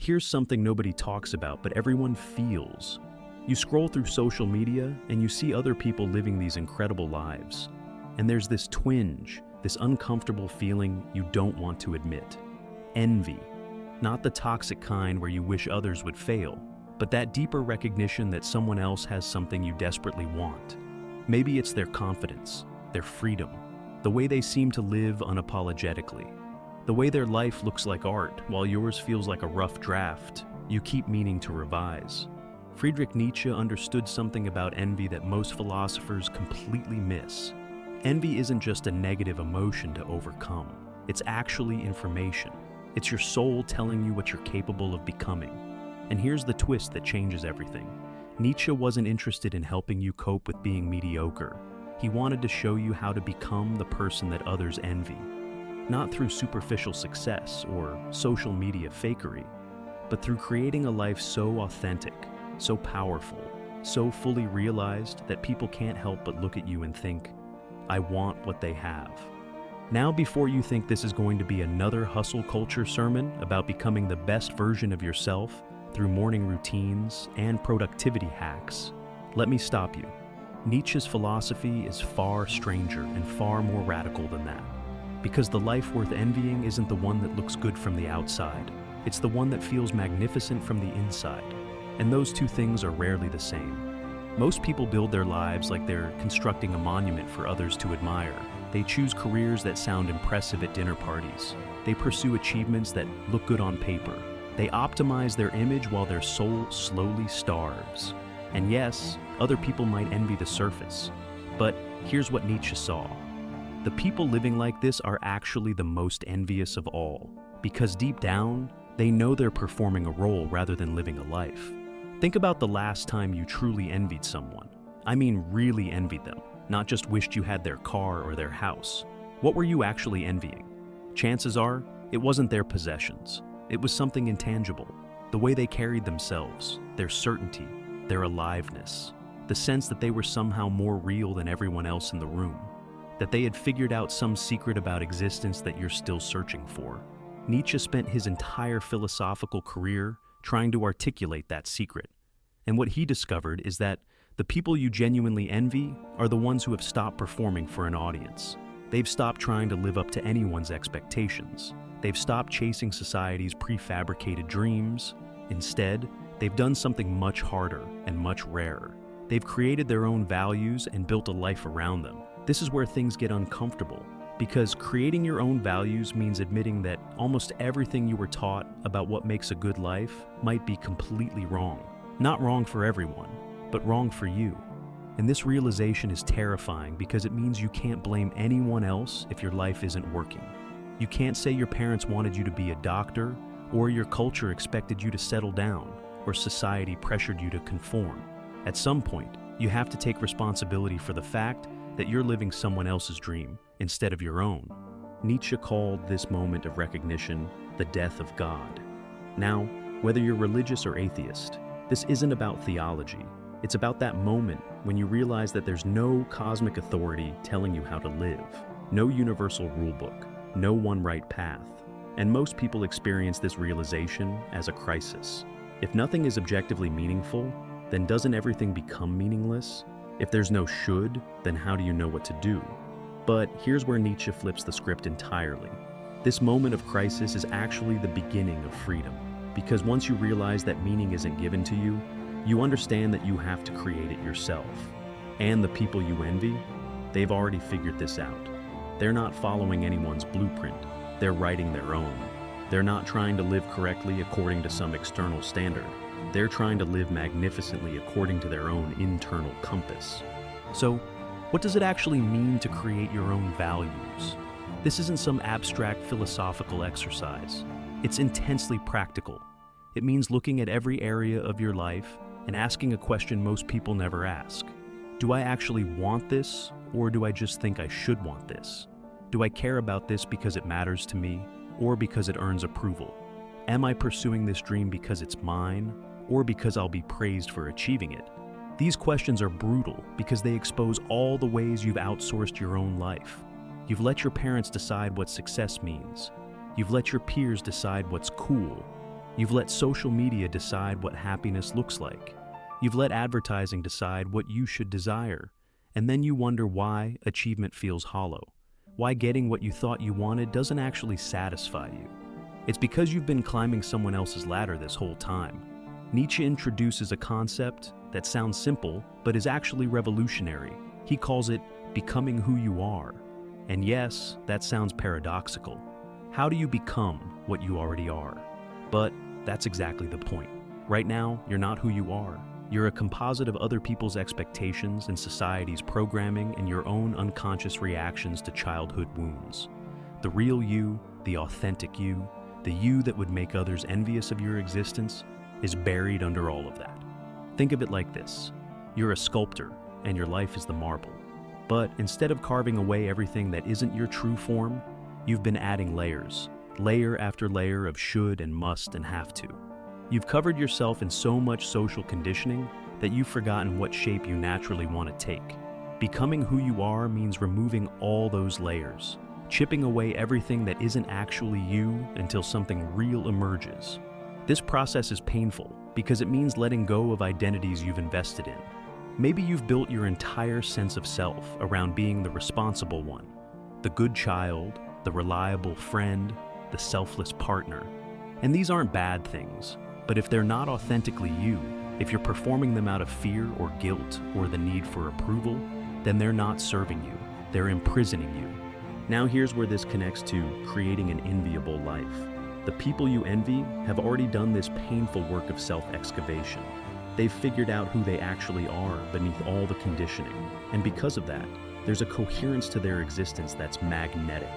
Here's something nobody talks about, but everyone feels. You scroll through social media and you see other people living these incredible lives. And there's this twinge, this uncomfortable feeling you don't want to admit. Envy. Not the toxic kind where you wish others would fail, but that deeper recognition that someone else has something you desperately want. Maybe it's their confidence, their freedom, the way they seem to live unapologetically, the way their life looks like art while yours feels like a rough draft you keep meaning to revise. Friedrich Nietzsche understood something about envy that most philosophers completely miss. Envy isn't just a negative emotion to overcome. It's actually information. It's your soul telling you what you're capable of becoming. And here's the twist that changes everything. Nietzsche wasn't interested in helping you cope with being mediocre. He wanted to show you how to become the person that others envy. Not through superficial success or social media fakery, but through creating a life so authentic, so powerful, so fully realized that people can't help but look at you and think, I want what they have. Now, before you think this is going to be another hustle culture sermon about becoming the best version of yourself through morning routines and productivity hacks, let me stop you. Nietzsche's philosophy is far stranger and far more radical than that. Because the life worth envying isn't the one that looks good from the outside. It's the one that feels magnificent from the inside. And those two things are rarely the same. Most people build their lives like they're constructing a monument for others to admire. They choose careers that sound impressive at dinner parties. They pursue achievements that look good on paper. They optimize their image while their soul slowly starves. And yes, other people might envy the surface. But here's what Nietzsche saw. The people living like this are actually the most envious of all, because deep down, they know they're performing a role rather than living a life. Think about the last time you truly envied someone. I mean really envied them, not just wished you had their car or their house. What were you actually envying? Chances are, it wasn't their possessions. It was something intangible. The way they carried themselves, their certainty, their aliveness, the sense that they were somehow more real than everyone else in the room, that they had figured out some secret about existence that you're still searching for. Nietzsche spent his entire philosophical career trying to articulate that secret. And what he discovered is that the people you genuinely envy are the ones who have stopped performing for an audience. They've stopped trying to live up to anyone's expectations. They've stopped chasing society's prefabricated dreams. Instead, they've done something much harder and much rarer. They've created their own values and built a life around them. This is where things get uncomfortable, because creating your own values means admitting that almost everything you were taught about what makes a good life might be completely wrong. Not wrong for everyone, but wrong for you. And this realization is terrifying because it means you can't blame anyone else if your life isn't working. You can't say your parents wanted you to be a doctor, or your culture expected you to settle down, or society pressured you to conform. At some point, you have to take responsibility for the fact that you're living someone else's dream instead of your own. Nietzsche called this moment of recognition the death of God. Now, whether you're religious or atheist, this isn't about theology. It's about that moment when you realize that there's no cosmic authority telling you how to live, no universal rulebook, no one right path. And most people experience this realization as a crisis. If nothing is objectively meaningful, then doesn't everything become meaningless? If there's no should, then how do you know what to do? But here's where Nietzsche flips the script entirely. This moment of crisis is actually the beginning of freedom, because once you realize that meaning isn't given to you, you understand that you have to create it yourself. And the people you envy, they've already figured this out. They're not following anyone's blueprint. They're writing their own. They're not trying to live correctly according to some external standard. They're trying to live magnificently according to their own internal compass. So, what does it actually mean to create your own values? This isn't some abstract philosophical exercise. It's intensely practical. It means looking at every area of your life and asking a question most people never ask. Do I actually want this, or do I just think I should want this? Do I care about this because it matters to me, or because it earns approval? Am I pursuing this dream because it's mine, or because I'll be praised for achieving it? These questions are brutal because they expose all the ways you've outsourced your own life. You've let your parents decide what success means. You've let your peers decide what's cool. You've let social media decide what happiness looks like. You've let advertising decide what you should desire. And then you wonder why achievement feels hollow. Why getting what you thought you wanted doesn't actually satisfy you. It's because you've been climbing someone else's ladder this whole time. Nietzsche introduces a concept that sounds simple, but is actually revolutionary. He calls it becoming who you are. And yes, that sounds paradoxical. How do you become what you already are? But that's exactly the point. Right now, you're not who you are. You're a composite of other people's expectations and society's programming and your own unconscious reactions to childhood wounds. The real you, the authentic you, the you that would make others envious of your existence, is buried under all of that. Think of it like this. You're a sculptor, and your life is the marble. But instead of carving away everything that isn't your true form, you've been adding layers, layer after layer of should and must and have to. You've covered yourself in so much social conditioning that you've forgotten what shape you naturally want to take. Becoming who you are means removing all those layers, chipping away everything that isn't actually you until something real emerges. This process is painful because it means letting go of identities you've invested in. Maybe you've built your entire sense of self around being the responsible one, the good child, the reliable friend, the selfless partner. And these aren't bad things, but if they're not authentically you, if you're performing them out of fear or guilt or the need for approval, then they're not serving you, they're imprisoning you. Now here's where this connects to creating an enviable life. The people you envy have already done this painful work of self-excavation. They've figured out who they actually are beneath all the conditioning. And because of that, there's a coherence to their existence that's magnetic.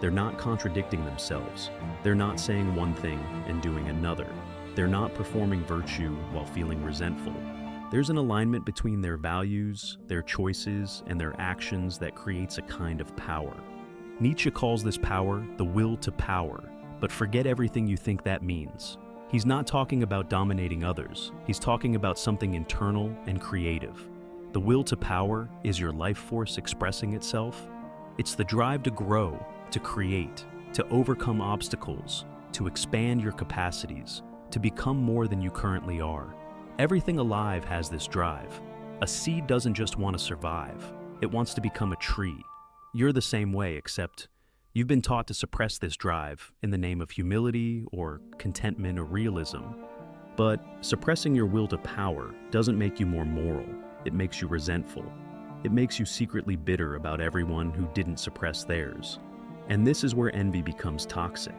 They're not contradicting themselves. They're not saying one thing and doing another. They're not performing virtue while feeling resentful. There's an alignment between their values, their choices, and their actions that creates a kind of power. Nietzsche calls this power the will to power, but forget everything you think that means. He's not talking about dominating others. He's talking about something internal and creative. The will to power is your life force expressing itself. It's the drive to grow, to create, to overcome obstacles, to expand your capacities, to become more than you currently are. Everything alive has this drive. A seed doesn't just want to survive. It wants to become a tree. You're the same way, except you've been taught to suppress this drive in the name of humility or contentment or realism. But suppressing your will to power doesn't make you more moral. It makes you resentful. It makes you secretly bitter about everyone who didn't suppress theirs. And this is where envy becomes toxic.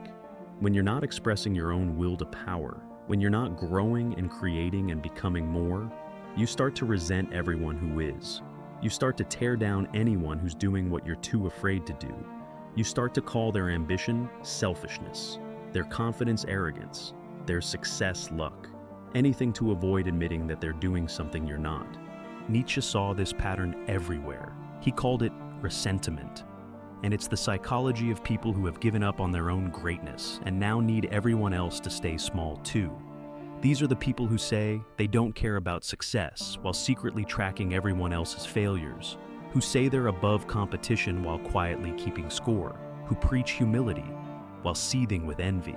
When you're not expressing your own will to power, when you're not growing and creating and becoming more, you start to resent everyone who is. You start to tear down anyone who's doing what you're too afraid to do. You start to call their ambition selfishness, their confidence arrogance, their success luck, anything to avoid admitting that they're doing something you're not. Nietzsche saw this pattern everywhere. He called it resentment. And it's the psychology of people who have given up on their own greatness and now need everyone else to stay small too. These are the people who say they don't care about success while secretly tracking everyone else's failures, who say they're above competition while quietly keeping score, who preach humility while seething with envy.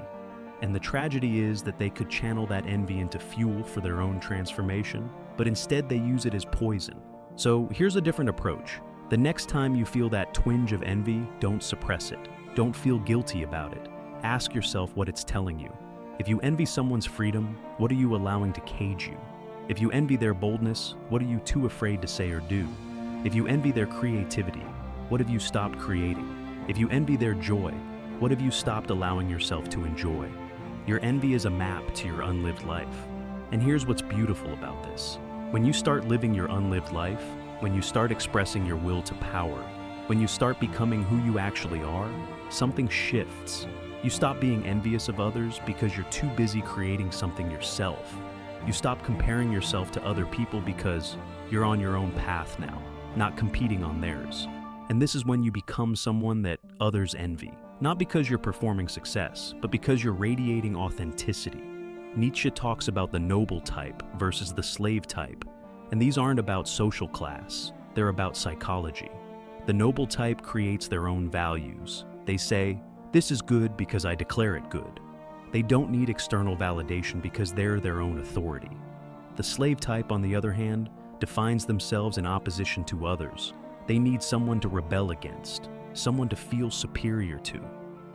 And the tragedy is that they could channel that envy into fuel for their own transformation, but instead they use it as poison. So here's a different approach. The next time you feel that twinge of envy, don't suppress it. Don't feel guilty about it. Ask yourself what it's telling you. If you envy someone's freedom, what are you allowing to cage you? If you envy their boldness, what are you too afraid to say or do? If you envy their creativity, what have you stopped creating? If you envy their joy, what have you stopped allowing yourself to enjoy? Your envy is a map to your unlived life. And here's what's beautiful about this. When you start living your unlived life, when you start expressing your will to power, when you start becoming who you actually are, something shifts. You stop being envious of others because you're too busy creating something yourself. You stop comparing yourself to other people because you're on your own path now, not competing on theirs. And this is when you become someone that others envy, not because you're performing success, but because you're radiating authenticity. Nietzsche talks about the noble type versus the slave type, and these aren't about social class, they're about psychology. The noble type creates their own values. They say, "This is good because I declare it good." They don't need external validation because they're their own authority. The slave type, on the other hand, defines themselves in opposition to others. They need someone to rebel against, someone to feel superior to,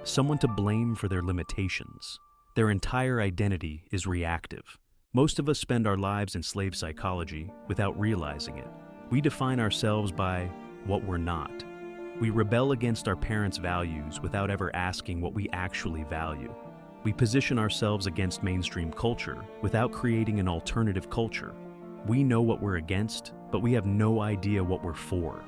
someone to blame for their limitations. Their entire identity is reactive. Most of us spend our lives in slave psychology without realizing it. We define ourselves by what we're not. We rebel against our parents' values without ever asking what we actually value. We position ourselves against mainstream culture without creating an alternative culture. We know what we're against, but we have no idea what we're for.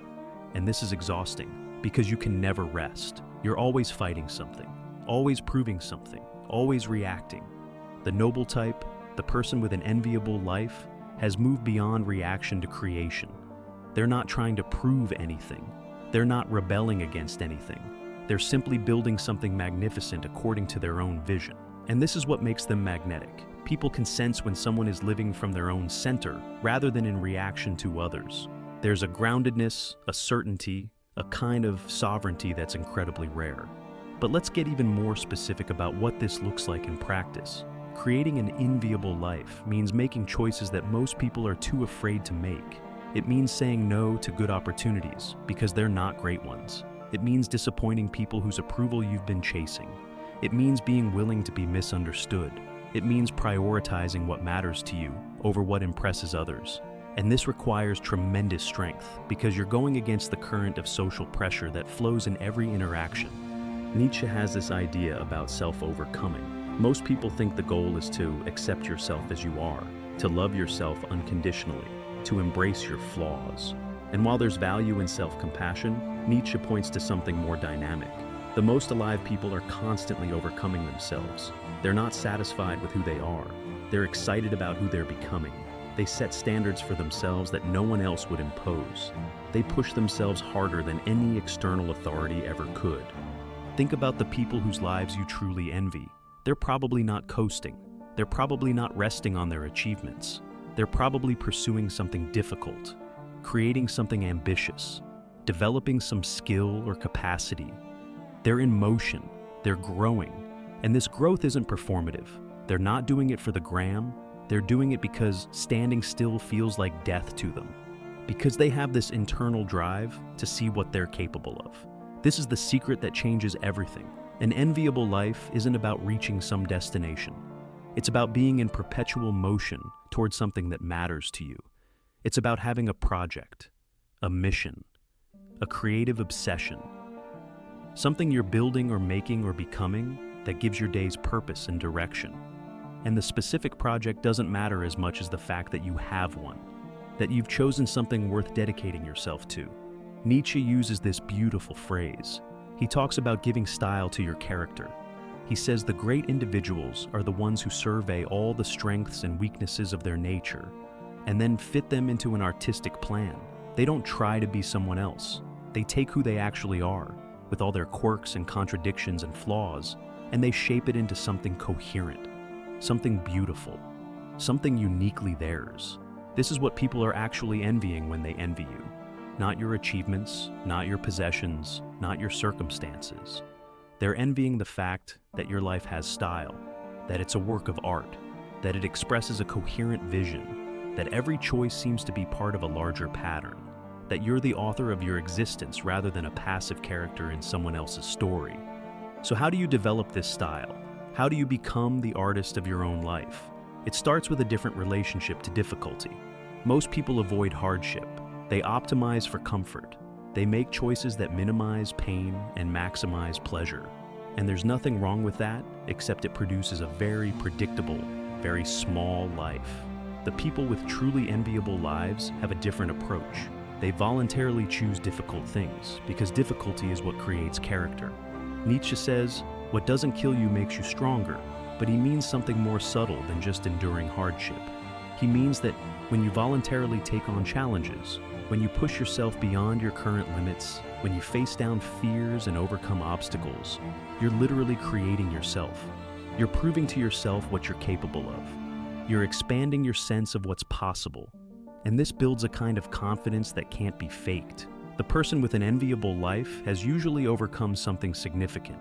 And this is exhausting because you can never rest. You're always fighting something, always proving something, always reacting. The noble type, the person with an enviable life, has moved beyond reaction to creation. They're not trying to prove anything. They're not rebelling against anything. They're simply building something magnificent according to their own vision. And this is what makes them magnetic. People can sense when someone is living from their own center rather than in reaction to others. There's a groundedness, a certainty, a kind of sovereignty that's incredibly rare. But let's get even more specific about what this looks like in practice. Creating an enviable life means making choices that most people are too afraid to make. It means saying no to good opportunities because they're not great ones. It means disappointing people whose approval you've been chasing. It means being willing to be misunderstood. It means prioritizing what matters to you over what impresses others. And this requires tremendous strength because you're going against the current of social pressure that flows in every interaction. Nietzsche has this idea about self-overcoming. Most people think the goal is to accept yourself as you are, to love yourself unconditionally, to embrace your flaws. And while there's value in self-compassion, Nietzsche points to something more dynamic. The most alive people are constantly overcoming themselves. They're not satisfied with who they are. They're excited about who they're becoming. They set standards for themselves that no one else would impose. They push themselves harder than any external authority ever could. Think about the people whose lives you truly envy. They're probably not coasting. They're probably not resting on their achievements. They're probably pursuing something difficult, creating something ambitious, developing some skill or capacity. They're in motion, they're growing, and this growth isn't performative. They're not doing it for the gram, they're doing it because standing still feels like death to them, because they have this internal drive to see what they're capable of. This is the secret that changes everything. An enviable life isn't about reaching some destination. It's about being in perpetual motion towards something that matters to you. It's about having a project, a mission, a creative obsession, something you're building or making or becoming that gives your days purpose and direction. And the specific project doesn't matter as much as the fact that you have one, that you've chosen something worth dedicating yourself to. Nietzsche uses this beautiful phrase. He talks about giving style to your character. He says the great individuals are the ones who survey all the strengths and weaknesses of their nature and then fit them into an artistic plan. They don't try to be someone else. They take who they actually are, with all their quirks and contradictions and flaws, and they shape it into something coherent, something beautiful, something uniquely theirs. This is what people are actually envying when they envy you. Not your achievements, not your possessions, not your circumstances. They're envying the fact that your life has style, that it's a work of art, that it expresses a coherent vision, that every choice seems to be part of a larger pattern, that you're the author of your existence rather than a passive character in someone else's story. So how do you develop this style? How do you become the artist of your own life? It starts with a different relationship to difficulty. Most people avoid hardship. They optimize for comfort. They make choices that minimize pain and maximize pleasure. And there's nothing wrong with that, except it produces a very predictable, very small life. The people with truly enviable lives have a different approach. They voluntarily choose difficult things, because difficulty is what creates character. Nietzsche says, what doesn't kill you makes you stronger, but he means something more subtle than just enduring hardship. He means that when you voluntarily take on challenges, when you push yourself beyond your current limits, when you face down fears and overcome obstacles, you're literally creating yourself. You're proving to yourself what you're capable of. You're expanding your sense of what's possible. And this builds a kind of confidence that can't be faked. The person with an enviable life has usually overcome something significant.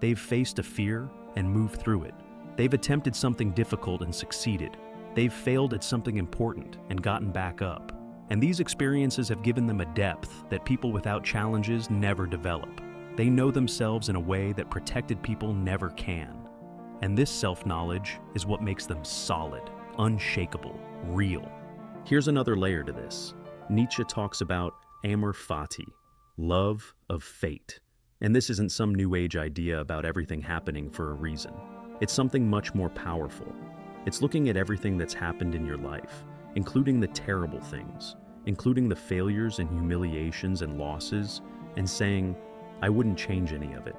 They've faced a fear and moved through it. They've attempted something difficult and succeeded. They've failed at something important and gotten back up. And these experiences have given them a depth that people without challenges never develop. They know themselves in a way that protected people never can. And this self-knowledge is what makes them solid, unshakable, real. Here's another layer to this. Nietzsche talks about amor fati, love of fate. And this isn't some new age idea about everything happening for a reason. It's something much more powerful. It's looking at everything that's happened in your life, including the terrible things, including the failures and humiliations and losses, and saying, I wouldn't change any of it.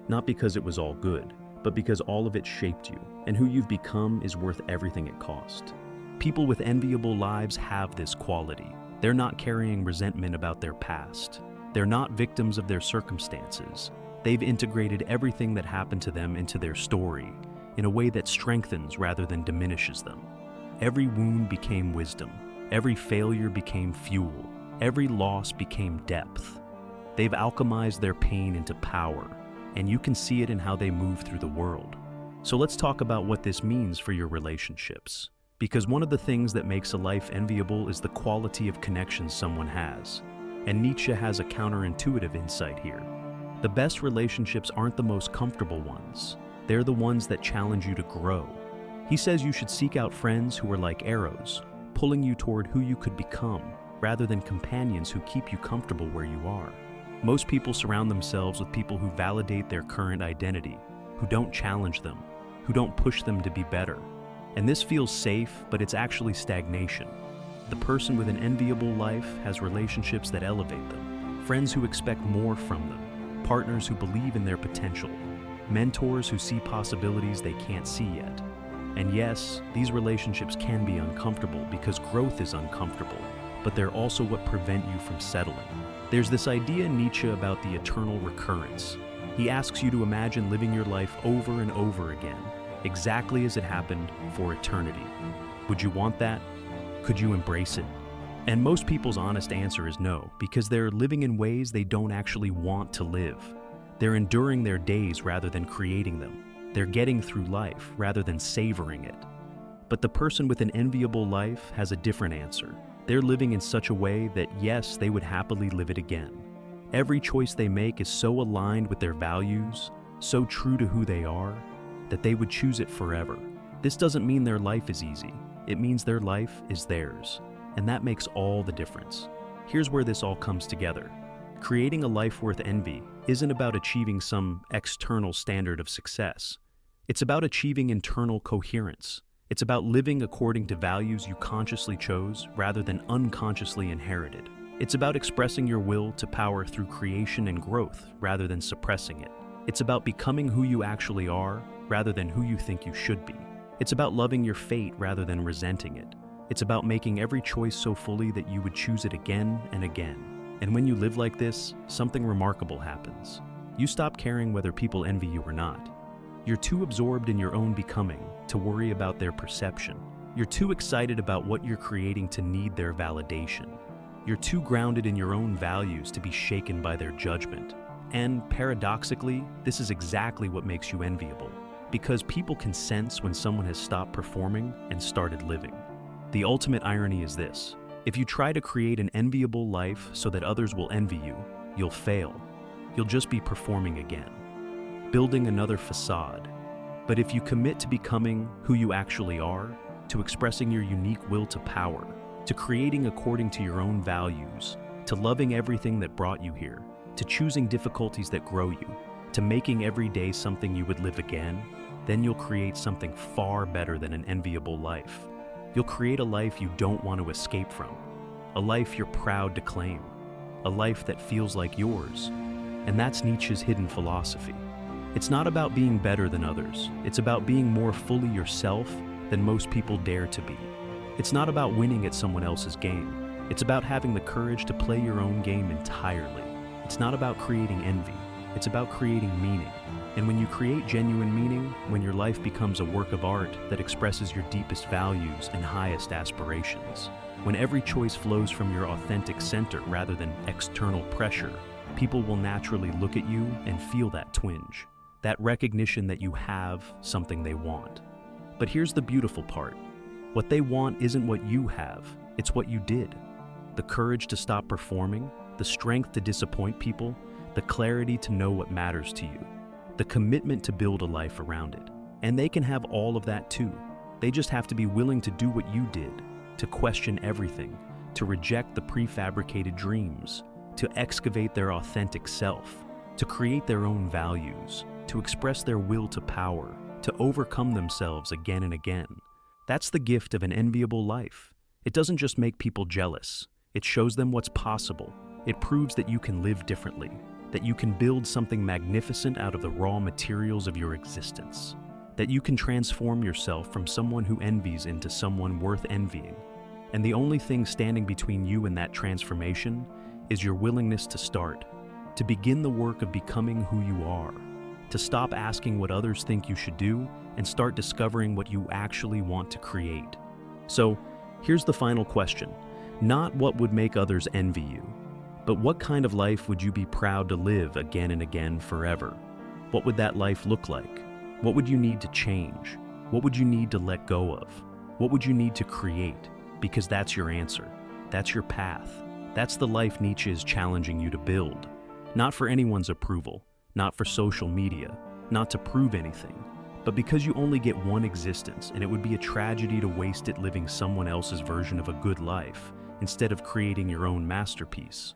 Not because it was all good, but because all of it shaped you, and who you've become is worth everything it cost. People with enviable lives have this quality. They're not carrying resentment about their past. They're not victims of their circumstances. They've integrated everything that happened to them into their story in a way that strengthens rather than diminishes them. Every wound became wisdom. Every failure became fuel. Every loss became depth. They've alchemized their pain into power, and you can see it in how they move through the world. So let's talk about what this means for your relationships. Because one of the things that makes a life enviable is the quality of connections someone has. And Nietzsche has a counterintuitive insight here. The best relationships aren't the most comfortable ones. They're the ones that challenge you to grow. He says you should seek out friends who are like arrows, pulling you toward who you could become, rather than companions who keep you comfortable where you are. Most people surround themselves with people who validate their current identity, who don't challenge them, who don't push them to be better. And this feels safe, but it's actually stagnation. The person with an enviable life has relationships that elevate them, friends who expect more from them, partners who believe in their potential, mentors who see possibilities they can't see yet. And yes, these relationships can be uncomfortable because growth is uncomfortable, but they're also what prevent you from settling. There's this idea in Nietzsche about the eternal recurrence. He asks you to imagine living your life over and over again, exactly as it happened for eternity. Would you want that? Could you embrace it? And most people's honest answer is no, because they're living in ways they don't actually want to live. They're enduring their days rather than creating them. They're getting through life rather than savoring it. But the person with an enviable life has a different answer. They're living in such a way that yes, they would happily live it again. Every choice they make is so aligned with their values, so true to who they are, that they would choose it forever. This doesn't mean their life is easy. It means their life is theirs. And that makes all the difference. Here's where this all comes together. Creating a life worth envy isn't about achieving some external standard of success. It's about achieving internal coherence. It's about living according to values you consciously chose rather than unconsciously inherited. It's about expressing your will to power through creation and growth rather than suppressing it. It's about becoming who you actually are rather than who you think you should be. It's about loving your fate rather than resenting it. It's about making every choice so fully that you would choose it again and again. And when you live like this, something remarkable happens. You stop caring whether people envy you or not. You're too absorbed in your own becoming to worry about their perception. You're too excited about what you're creating to need their validation. You're too grounded in your own values to be shaken by their judgment. And paradoxically, this is exactly what makes you enviable. Because people can sense when someone has stopped performing and started living. The ultimate irony is this. If you try to create an enviable life so that others will envy you, you'll fail. You'll just be performing again, building another facade. But if you commit to becoming who you actually are, to expressing your unique will to power, to creating according to your own values, to loving everything that brought you here, to choosing difficulties that grow you, to making every day something you would live again, then you'll create something far better than an enviable life. You'll create a life you don't want to escape from, a life you're proud to claim, a life that feels like yours. And that's Nietzsche's hidden philosophy. It's not about being better than others. It's about being more fully yourself than most people dare to be. It's not about winning at someone else's game. It's about having the courage to play your own game entirely. It's not about creating envy. It's about creating meaning. And when you create genuine meaning, when your life becomes a work of art that expresses your deepest values and highest aspirations, when every choice flows from your authentic center rather than external pressure, people will naturally look at you and feel that twinge. that recognition that you have something they want. But here's the beautiful part. What they want isn't what you have, it's what you did. The courage to stop performing, the strength to disappoint people, the clarity to know what matters to you, the commitment to build a life around it. And they can have all of that too. They just have to be willing to do what you did, to question everything, to reject the prefabricated dreams, to excavate their authentic self, to create their own values, to express their will to power, to overcome themselves again and again. That's the gift of an enviable life. It doesn't just make people jealous. It shows them what's possible. It proves that you can live differently, that you can build something magnificent out of the raw materials of your existence, that you can transform yourself from someone who envies into someone worth envying. And the only thing standing between you and that transformation is your willingness to start, to begin the work of becoming who you are, to stop asking what others think you should do and start discovering what you actually want to create. So, here's the final question. Not what would make others envy you, but what kind of life would you be proud to live again and again forever? What would that life look like? What would you need to change? What would you need to let go of? What would you need to create? Because that's your answer. That's your path. That's the life Nietzsche is challenging you to build. Not for anyone's approval, not for social media, not to prove anything, but because you only get one existence and it would be a tragedy to waste it living someone else's version of a good life instead of creating your own masterpiece.